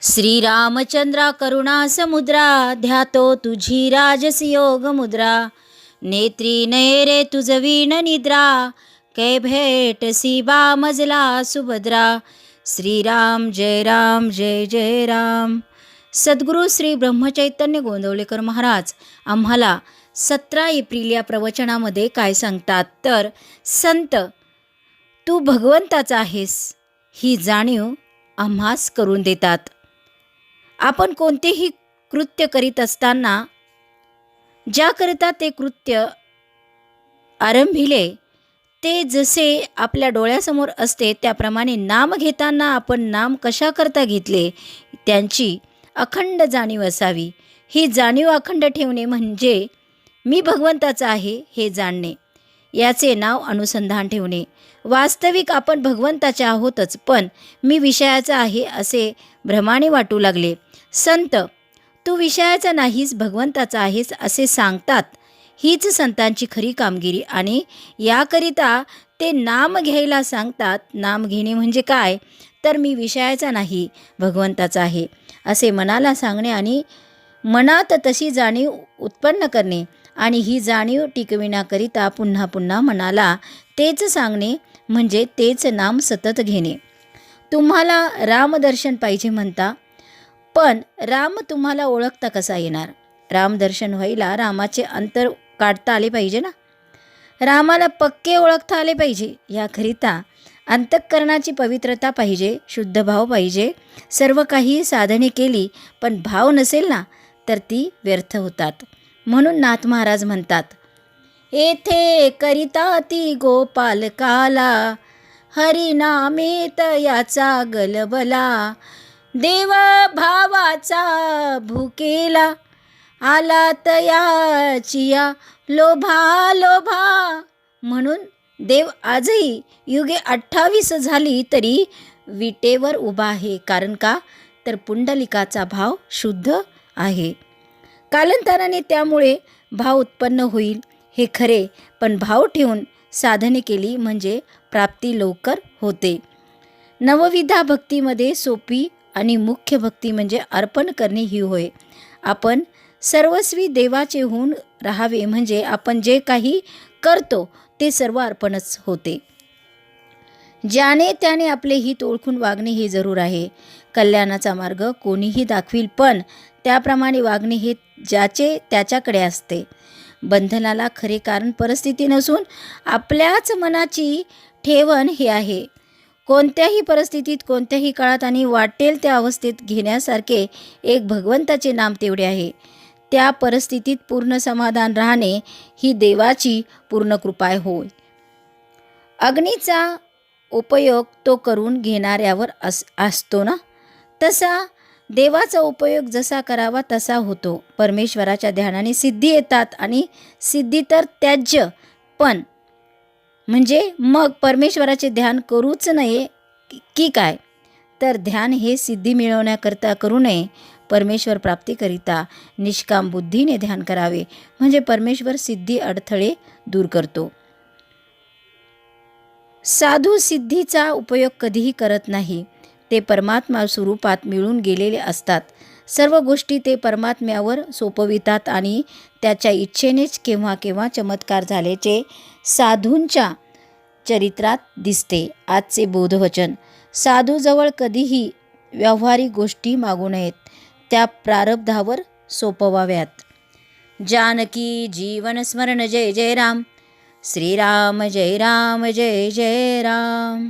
श्रीरामचंद्रा करुणा समुद्रा, ध्यातो तुझी राजसी योग मुद्रा. नेत्री नयरे तुझवीन निद्रा, कै भेटसी बा मजला सुभद्रा. श्रीराम जय राम जय जय राम. सद्गुरू श्री ब्रह्मचैतन्य गोंदवलेकर महाराज आम्हाला 17 एप्रिल या प्रवचनामध्ये काय सांगतात तर, संत तू भगवंताचा आहेस ही जाणीव आम्हास करून देतात. आपण कोणतेही कृत्य करीत असताना ज्याकरिता ते कृत्य आरंभिले ते जसे आपल्या डोळ्यासमोर असते त्याप्रमाणे नाम घेताना आपण नाम कशाकरता घेतले त्यांची अखंड जाणीव असावी. ही जाणीव अखंड ठेवणे म्हणजे मी भगवंताचा आहे हे जाणणे, याचे नाव अनुसंधान ठेवणे. वास्तविक आपण भगवंताचे आहोतच, पण मी विषयाचा आहे असे भ्रमाने वाटू लागले. संत तू विषयाचा नाहीस भगवंताचा आहेस असे सांगतात. हीच संतांची खरी कामगिरी आणि याकरिता ते नाम घ्यायला सांगतात. नाम घेणे म्हणजे काय तर मी विषयाचा नाही भगवंताचा आहे असे मनाला सांगणे आणि मनात तशी जाणीव उत्पन्न करणे आणि ही जाणीव टिकविण्याकरिता पुन्हा पुन्हा मनाला तेच सांगणे म्हणजे तेच नाम सतत घेणे. तुम्हाला रामदर्शन पाहिजे म्हणता, पण राम तुम्हाला ओळखता कसा येणार? रामदर्शन व्हायला रामाचे अंतर काढता आले पाहिजे ना. रामाला पक्के ओळखता आले पाहिजे. याकरिता अंतःकरणाची पवित्रता पाहिजे, शुद्ध भाव पाहिजे. सर्व काही साधने केली पण भाव नसेल ना तर ती व्यर्थ होतात. म्हणून नाथ महाराज म्हणतात, येथे करिता ती गोपालकाला, हरिनामेत याचा गलबला. देव भावाचा भुकेला, आला तयाचिया लोभा लोभा. म्हणून देव आजही युगे 28 झाली तरी विटेवर उभा आहे. कारण का तर पुंडलिकाचा भाव शुद्ध आहे. कालांतराने त्यामुळे भाव उत्पन्न होईल हे खरे, पण भाव ठेवून साधने केली म्हणजे प्राप्ती लवकर होते. नवविधा भक्तीमध्ये सोपी आणि मुख्य भक्ती म्हणजे अर्पण करणे ही होय. आपण सर्वस्वी देवाचे होऊन राहावे म्हणजे आपण जे काही करतो ते सर्व अर्पणच होते. ज्याने त्याने आपले हित ओळखून वागणे हे जरूर आहे. कल्याणाचा मार्ग कोणीही दाखवील, पण त्याप्रमाणे वागणे हे ज्याचे त्याच्याकडे असते. बंधनाला खरे कारण परिस्थिती नसून आपल्याच मनाची ठेवण हे आहे. कोणत्याही परिस्थितीत कोणत्याही काळात आणि वाटेल त्या अवस्थेत घेण्यासारखे एक भगवंताचे नाम तेवढे आहे. त्या परिस्थितीत पूर्ण समाधान राहणे ही देवाची पूर्ण कृपा होय. अग्नीचा उपयोग तो करून घेणाऱ्यावर असतो ना, तसा देवाचा उपयोग जसा करावा तसा होतो. परमेश्वराच्या ध्यानाने सिद्धी येतात आणि सिद्धी तर त्याज्य, पण म्हणजे मग परमेश्वराचे ध्यान करूच नये की काय? तर ध्यान हे सिद्धी मिळवण्याकरता करू नये. परमेश्वर प्राप्तीकरिता निष्काम बुद्धीने ध्यान करावे म्हणजे परमेश्वर सिद्धी अडथळे दूर करतो. साधू सिद्धीचा उपयोग कधीही करत नाही. ते परमात्मा स्वरूपात मिळून गेलेले असतात. सर्व गोष्टी ते परमात्म्यावर सोपवितात आणि त्याच्या इच्छेनेच केव्हा केव्हा चमत्कार झाल्याचे साधूंच्या चरित्रात दिसते. आजचे बोधवचन, साधूजवळ कधीही व्यावहारिक गोष्टी मागू नयेत, त्या प्रारब्धावर सोपवाव्यात. जानकी जीवन स्मरण जय जय राम. श्रीराम जय राम जय जय राम.